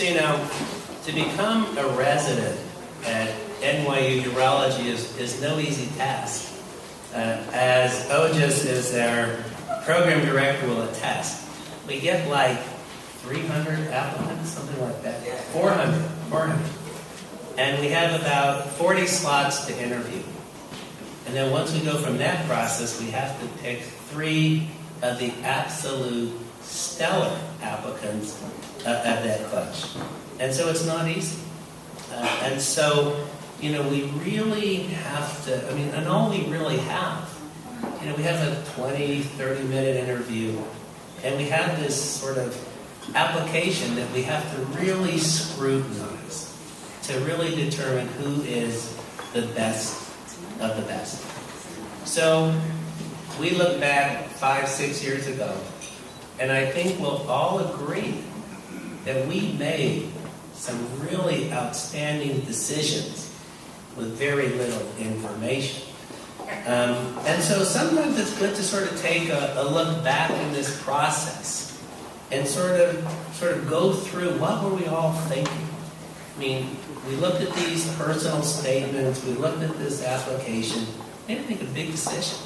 So, to become a resident at NYU Urology is no easy task. As Ojas, as our program director, will attest, we get like 300 applicants, something like that. 400. And we have about 40 slots to interview. And then once we go from that process, we have to pick 3 of the absolute stellar applicants of that bunch. And so it's not easy. And so, we really have to, and all we really have, we have a 20, 30-minute interview, and we have this sort of application that we have to really scrutinize to really determine who is the best of the best. So we look back 5, 6 years ago, and I think we'll all agree that we made some really outstanding decisions with very little information. And so sometimes it's good to sort of take a look back in this process and sort of go through what were we all thinking. We looked at these personal statements, we looked at this application, we had to make a big decision.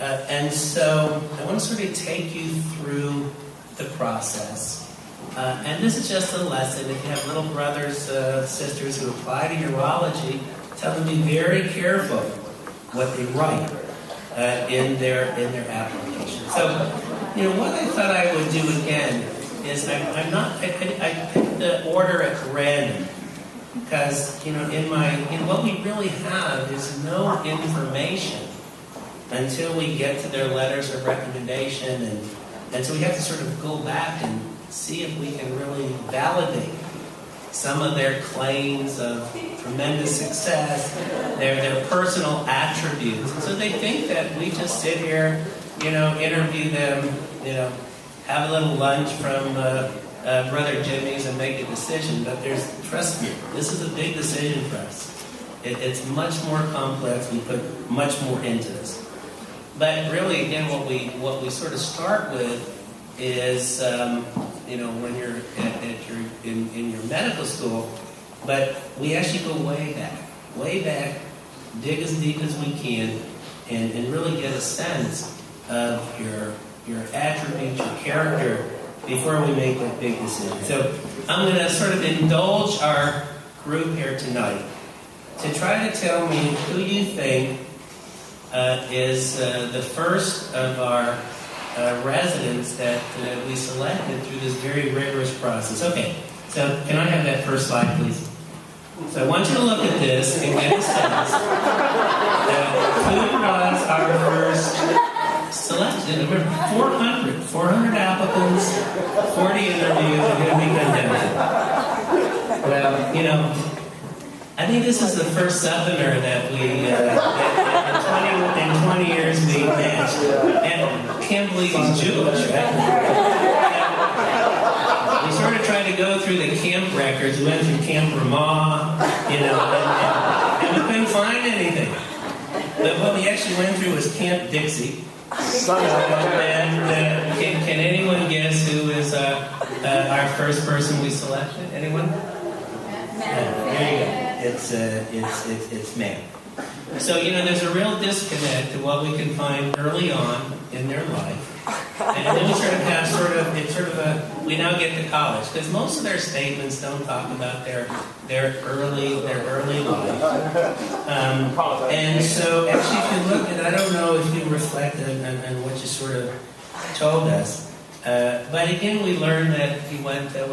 And so I want to sort of take you through the process. And this is just a lesson. If you have little brothers, sisters who apply to urology, tell them to be very careful what they write in their application. So, what I thought I would do again is I picked the order at random because what we really have is no information until we get to their letters of recommendation, and so we have to sort of go back and see if we can really validate some of their claims of tremendous success, their personal attributes. And so they think that we just sit here, interview them, have a little lunch from Brother Jimmy's and make a decision. But trust me, this is a big decision for us. It's much more complex. We put much more into this. But really, again, what we sort of start with is, when you're in your medical school, but we actually go way back, dig as deep as we can, and really get a sense of your attributes, your character, before we make that big decision. So I'm going to sort of indulge our group here tonight to try to tell me who you think is the first of our residents that we selected through this very rigorous process. Okay, so can I have that first slide, please? So I want you to look at this and get a sense who was our first selection. There were 400 applicants, 40 interviews, and here we come down. Well, I think this is the first Southerner that we, in 20 years we matched. And I can't believe he's Jewish, right? We sort of tried to go through the camp records. We went through Camp Ramah, and we couldn't find anything. But what we actually went through was Camp Dixie. And can anyone guess who is our first person we selected? Anyone? There you go. It's man. So, there's a real disconnect to what we can find early on in their life. And then we sort of have we now get to college, because most of their statements don't talk about their early life. And so actually if you look at, I don't know if you reflect on what you sort of told us, but again we learned that he went to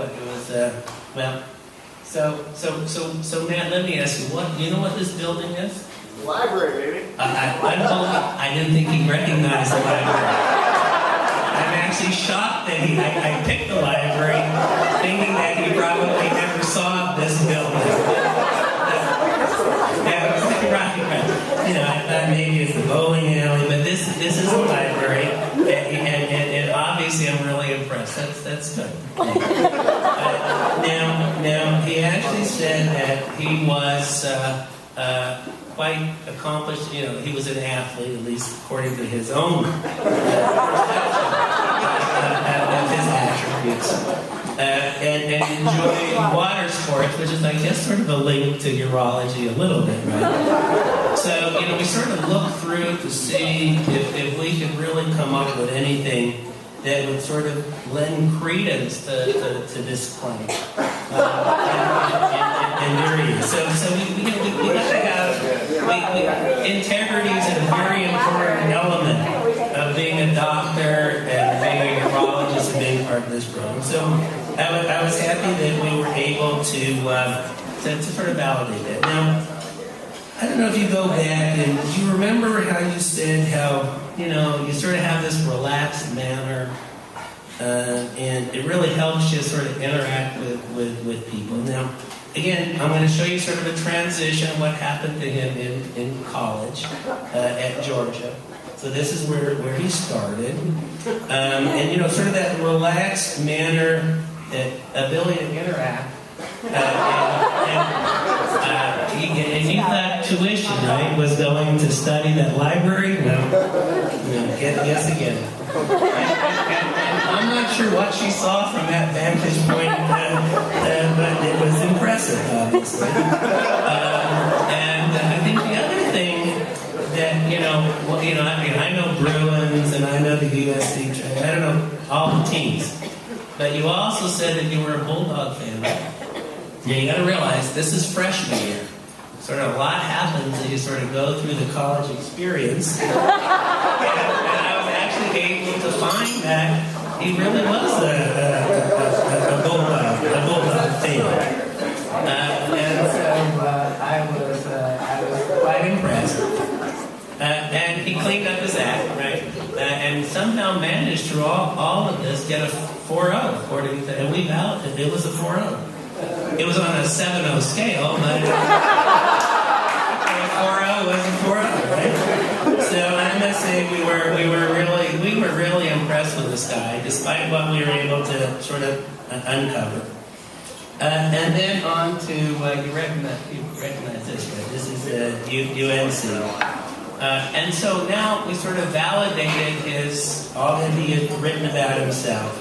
So Matt, let me ask you, do you know what this building is? Library, baby. I didn't think he recognized the library. I'm actually shocked that I picked the library, thinking that he probably never saw this building. Right. I thought maybe it's the bowling alley, but this is a library, and obviously I'm really impressed. That's good. Now he actually said that he was quite accomplished. He was an athlete, at least according to his own perception of his attributes. And and enjoy water sports, which is, I guess, sort of a link to urology a little bit, right? So, we sort of looked through to see if we could really come up with anything that would sort of lend credence to this claim. And there he is. So we got to have, integrity is a very important element of being a doctor and being a urologist and being part of this program. So I was happy that we were able to sort of validate that. Now, I don't know if you go back and you remember how you said how, you sort of have this relaxed manner and it really helps you sort of interact with people. Now, again, I'm going to show you sort of a transition of what happened to him in college at Georgia. So this is where he started. And, sort of that relaxed manner, that ability to interact. And you thought tuition, right, was going to study that library? No. Guess again. And I'm not sure what she saw from that vantage point, but it was impressive, obviously. And I think the other thing that, I know Bruins and I know the USC, I don't know all the teams, but you also said that you were a Bulldog fan, right? Yeah, you got to realize this is freshman year. Sort of a lot happens as you sort of go through the college experience. And I was actually able to find that he really was a Bulldog fan. And so I was quite impressed. And he cleaned up his act, right? And somehow managed through all of this get a 4.0 according to, and we validated it was a 4.0. It was on a 7.0 scale, but a 4.0 was a 4.0, right? So I must say we were really impressed with this guy, despite what we were able to sort of uncover. And then on to you recognize this, right? This is UNC. And so now we sort of validated all that he had written about himself.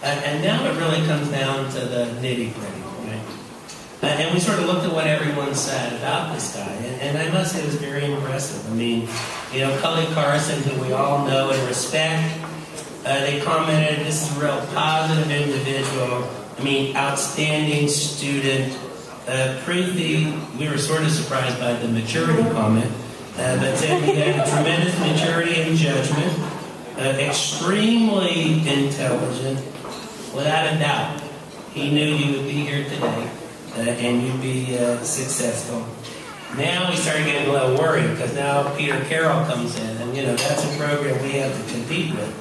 And now it really comes down to the nitty-gritty, right? And we sort of looked at what everyone said about this guy. And I must say it was very impressive. I mean, Cully Carson, who we all know and respect, they commented, this is a real positive individual. I mean, outstanding student. Prithvi, we were sort of surprised by the maturity comment. But said he had a tremendous maturity and judgment, extremely intelligent, without a doubt. He knew you would be here today, and you'd be successful. Now we started getting a little worried, because now Peter Carroll comes in, and that's a program we have to compete with.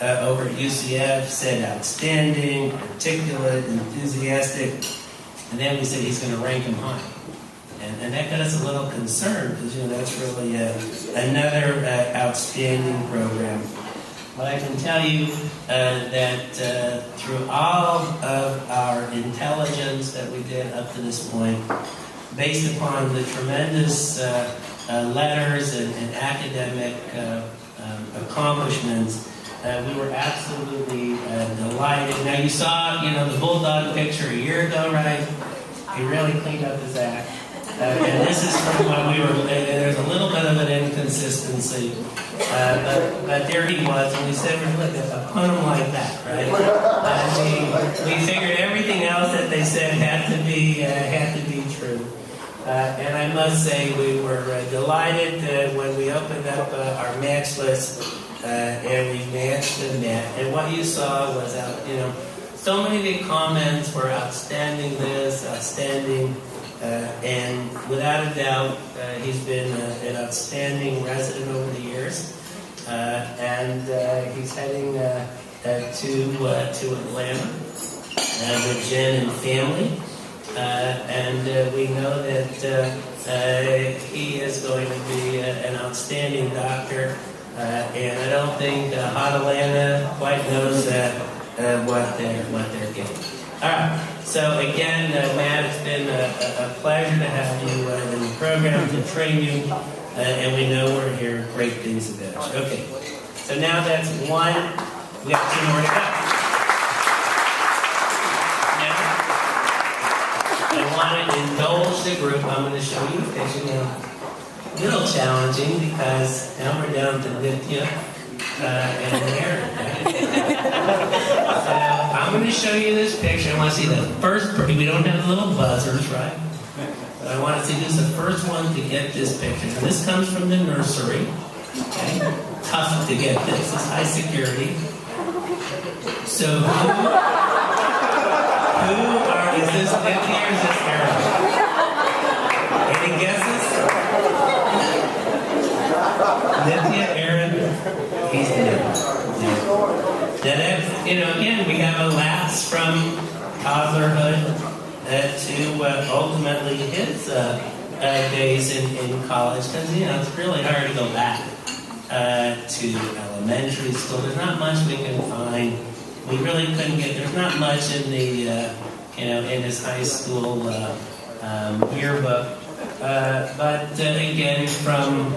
Over at UCF, said outstanding, articulate, enthusiastic, and then we said he's going to rank him high. And that got us a little concerned, because that's really another outstanding program. But I can tell you that through all of our intelligence that we did up to this point, based upon the tremendous letters and academic accomplishments, we were absolutely delighted. Now you saw, the Bulldog picture a year ago, right? He really cleaned up his act. And this is from what we were, there's a little bit of an inconsistency, but there he was, and we said, look, put him like that, right? We figured everything else that they said had to be true. And I must say we were delighted when we opened up our match list, and we matched the net. And what you saw was, so many of the comments were outstanding this, outstanding. And without a doubt, he's been an outstanding resident over the years, and he's heading to Atlanta with Jen and family, and we know that he is going to be an outstanding doctor, and I don't think Hot Atlanta quite knows what they're getting. All right. So again, Matt, it's been a pleasure to have you in the program, to train you, and we know we're hearing great things about you. Okay, so now that's one. We have two more to go. Now, want to indulge the group, I'm going to show you a picture now. A little challenging because now we're down to Nithya and Aaron. Right? So I'm going to show you this picture. I want to see the first person. We don't have the little buzzers, right? But I want to see who's the first one to get this picture. Now, this comes from the nursery. Okay? Tough to get this. It's high security. So is this Nithya or is this Aaron? Any guesses? Nithya, Aaron, he's Nithya. Now that's, again, we have a lapse from toddlerhood to ultimately his days in college, because, it's really hard to go back to elementary school. There's not much we can find. We really couldn't get, there's not much in the, in his high school yearbook. But again, from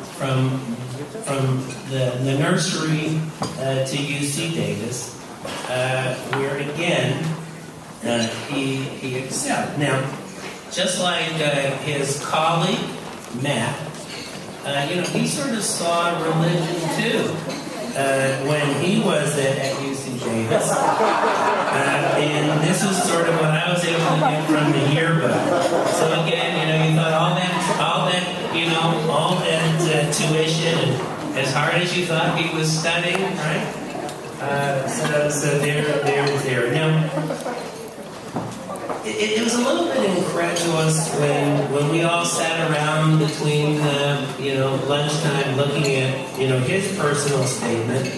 the nursery to UC Davis, where again he excelled. Now, just like his colleague Matt, he sort of saw religion too when he was at UC Davis, and this is sort of what I was able to get from the yearbook. So again, you thought all that tuition, and as hard as you thought he was studying, right? So there. Now, it was a little bit incredulous when we all sat around between lunchtime looking at his personal statement,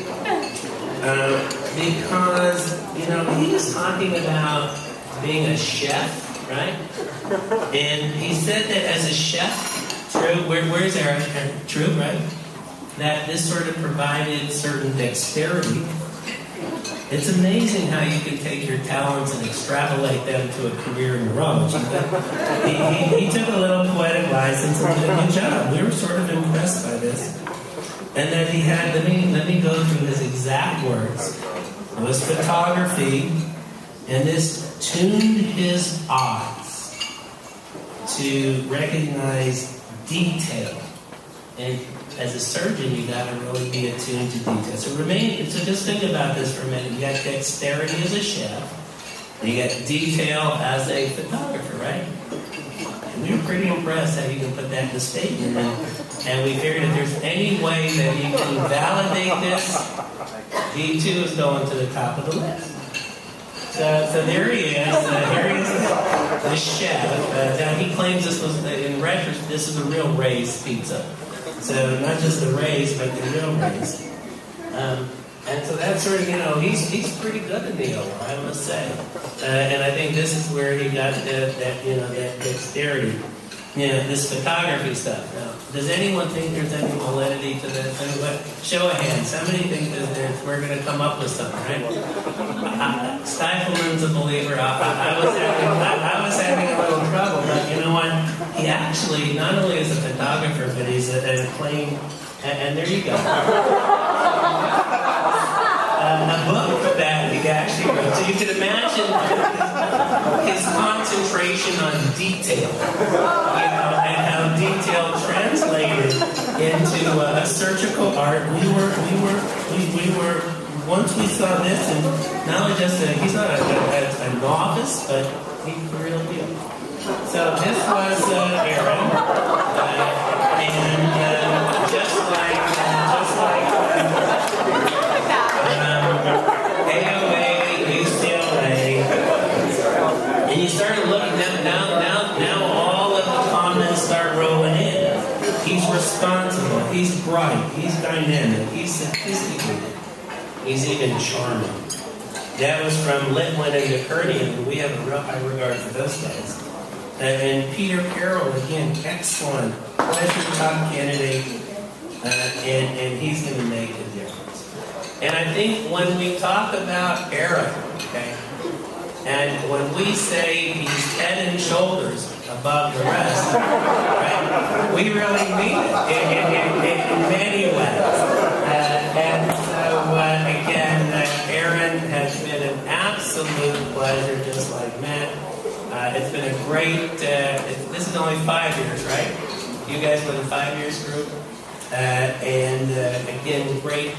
because he was talking about being a chef, right? And he said that as a chef, where's Eric? True, right? That this sort of provided certain dexterity. It's amazing how you can take your talents and extrapolate them to a career in urology. He took a little poetic license and did a good job. We were sort of impressed by this. And that he had, let me go through his exact words. It was photography, and this tuned his eyes to recognize detail. And as a surgeon, you got to really be attuned to detail. So just think about this for a minute. You got dexterity as a chef, and you got detail as a photographer, right? And we were pretty impressed how you can put that in a statement. And we figured if there's any way that you can validate this, he too is going to the top of the list. So there he is. Here he is, the chef. Now he claims this was, in retrospect, this is a real raised pizza. So not just the raised, but the real raised. And so that's sort of, he's pretty good in the OR, I must say. And I think this is where he got that dexterity. This photography stuff. Now, does anyone think there's any validity to this? Show of hands. How many think that we're going to come up with something, right? Stifelman's a believer. I was having a little trouble, but you know what? He actually not only is a photographer, but he's a acclaimed, and there you go. A book that he actually wrote. So you can imagine his concentration on detail, and how detail translated into a surgical art. We were once we saw this, and not only just he's not a novice, but he's the real deal. So this was Aaron, and just like AOA, UCLA, and you started looking at now all of the comments start rolling in. He's responsible, he's bright, he's dynamic, he's sophisticated, he's even charming. That was from Litwin and DeCurdian, and we have a real high regard for those guys. And Peter Carroll, again, excellent, pleasure top candidate, and he's going to make a difference. And I think when we talk about Eric, okay, and when we say he's head and shoulders above the rest, right, we really mean it in many ways. And so, again, Aaron has been an absolute pleasure, just like Matt. It's been a great, this is only 5 years, right? You guys were the 5 years group. Again, great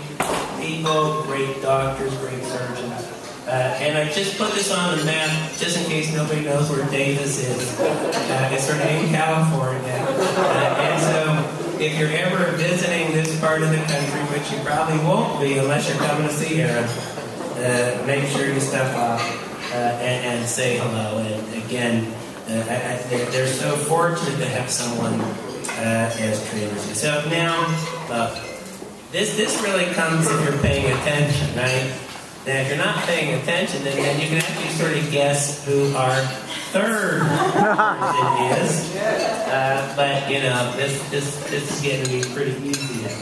people, great doctors, great surgeons. And I just put this on the map just in case nobody knows where Davis is. It's sort of in California. And so if you're ever visiting this part of the country, which you probably won't be unless you're coming to see Aaron, make sure you step up and say hello. And again, they're so fortunate to have someone as trainers. So now, this really comes if you're paying attention, right? Now, if you're not paying attention, then you can actually sort of guess who our third person is. But you know, this is getting to be pretty easy now.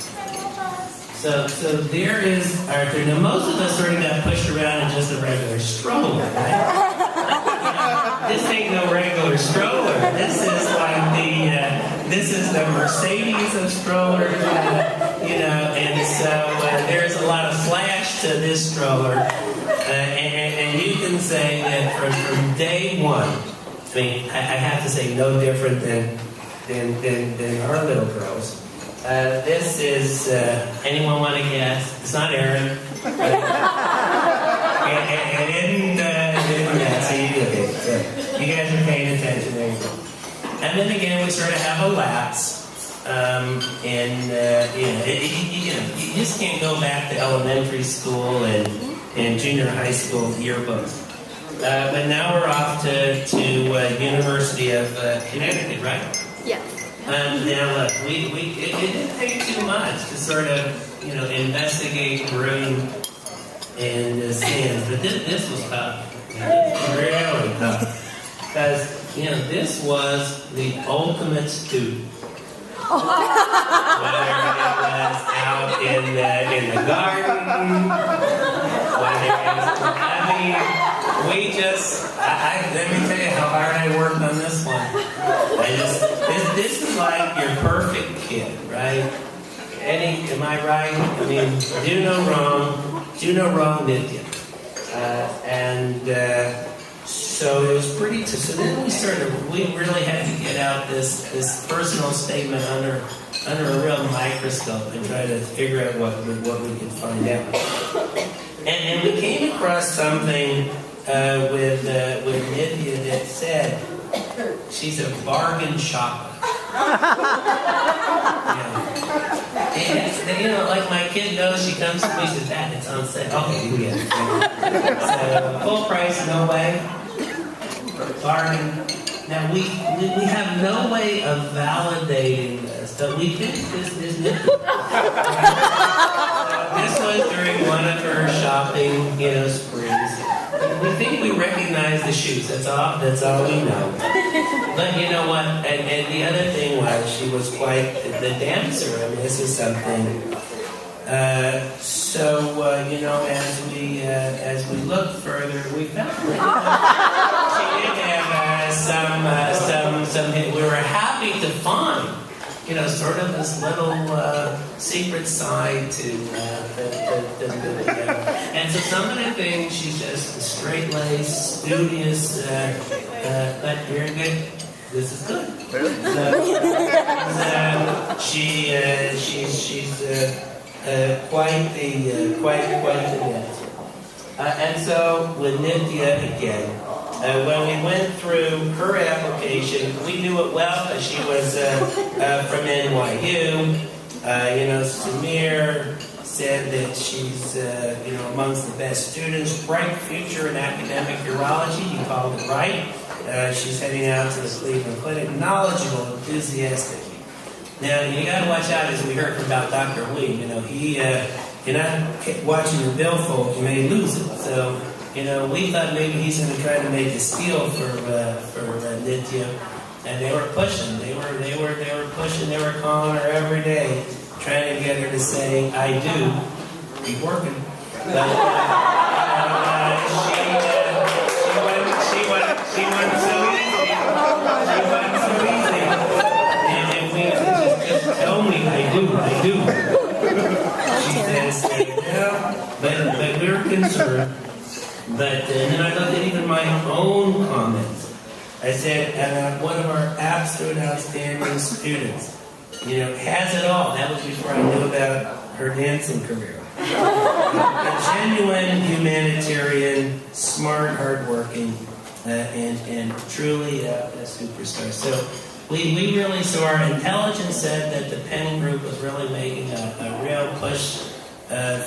So there is our third. Now, most of us sort of got pushed around in just a regular stroller, right? This ain't no regular stroller. This is like this is the Mercedes of strollers, you know. And so there's a lot of flash to this stroller, and you can say that from day one. I mean, I have to say, no different than our little girls. This is anyone want to guess? It's not Aaron. You guys are paying attention. There you go. And then again, we sort of have a lapse. You just can't go back to elementary school and junior high school yearbooks. But now we're off to University of Connecticut, right? Yeah. Now look, it didn't take too much to sort of investigate room and sins, but this was tough. This was really tough. Because, this was the ultimate student. Whether it was out in the garden, whether it was, let me tell you how hard I worked on this one. This is like your perfect kid, right? Am I right? I mean, do no wrong, Nitya. So it was pretty tough. So then we really had to get out this personal statement under a real microscope and try to figure out what we could find out. And we came across something with Nitya that said she's a bargain shopper. Like my kid knows, she comes to me, she says, "Dad, it's on sale." Okay, you get it. So full price, no way. Bargain. Now we have no way of validating this, but we think this is Nitya. This was during one of her shopping, sprees. We think we recognize the shoes. That's all we know. But you know what? And the other thing was she was quite the dancer. I mean, this is something. As we looked further, we found she did have some. We were happy to find, sort of this little secret side to and so some of the things she's just straight laced, studious, but very good. This is good. She's quite the dancer. And so with Nitya again, when we went through her application, we knew it well because she was from NYU. Samir said that she's amongst the best students, bright future in academic urology. You called it right. She's heading out to the Cleveland Clinic, knowledgeable, enthusiastic. Now, you got to watch out, as we heard about Dr. Wee. You're not watching your billfold, you may lose it. So, we thought maybe he's going to try to make a steal for Nitya. And they were pushing. They were pushing. They were calling her every day, trying to get her to say, "I do." Keep working. But, she wasn't so easy. And we just tell me, "I do." She says, "No," but we were concerned. But then I looked at even my own comments. I said, one of our absolute outstanding students, has it all. That was before I knew about her dancing career. A genuine humanitarian, smart, hardworking, and truly a superstar. So we really saw our intelligence said that the Penn Group was really making a real push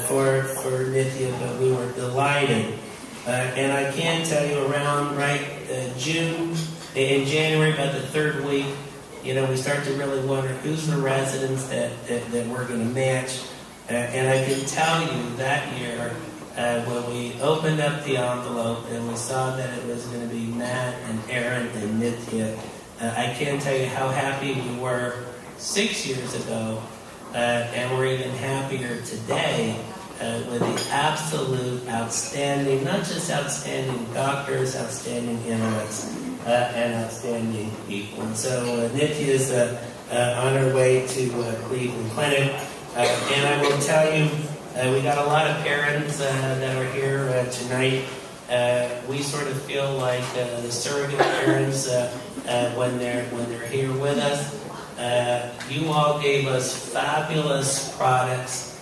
for Nithya, but we were delighted. And I can tell you around in January, about the third week, we start to really wonder who's the residents that we're going to match. And I can tell you that year, when we opened up the envelope and we saw that it was going to be Matt and Aaron and Nithya, I can't tell you how happy we were 6 years ago, and we're even happier today with the absolute outstanding, not just outstanding doctors, outstanding analysts, and outstanding people. And so Nithya is on her way to Cleveland Clinic. And I will tell you, we got a lot of parents that are here tonight. We sort of feel like the surrogate parents when they're here with us. You all gave us fabulous products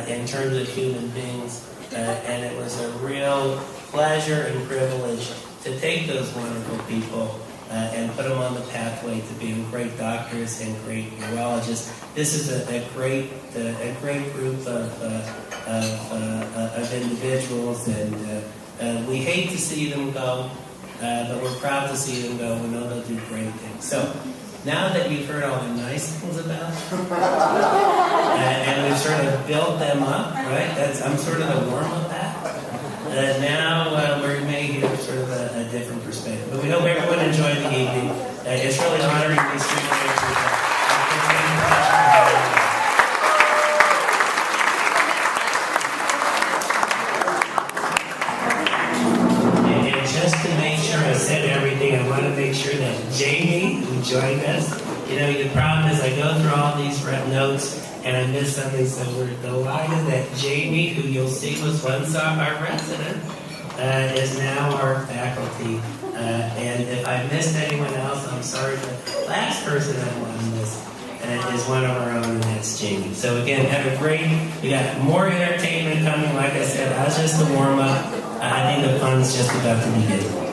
in terms of human beings, and it was a real pleasure and privilege to take those wonderful people and put them on the pathway to being great doctors and great urologists. This is a great group of individuals, and we hate to see them go, but we're proud to see them go. We know they'll do great things. So now that you've heard all the nice things about them, and we've sort of built them up, right? I'm sort of the warm-up act. Now we may hear sort of a different perspective. But we hope everyone enjoyed the evening. It's really honoring these students. And just to make sure I said everything, I want to make sure that Jamie, who joined us, the problem is I go through all these notes and I missed something, so we're delighted that Jamie, who you'll see was once our resident, is now our faculty. And if I missed anyone else, I'm sorry, but the last person I want to miss is one of our own, and that's Jamie. So again, have a great, we got more entertainment coming. Like I said, that was just the warm-up. I think the fun's just about to begin.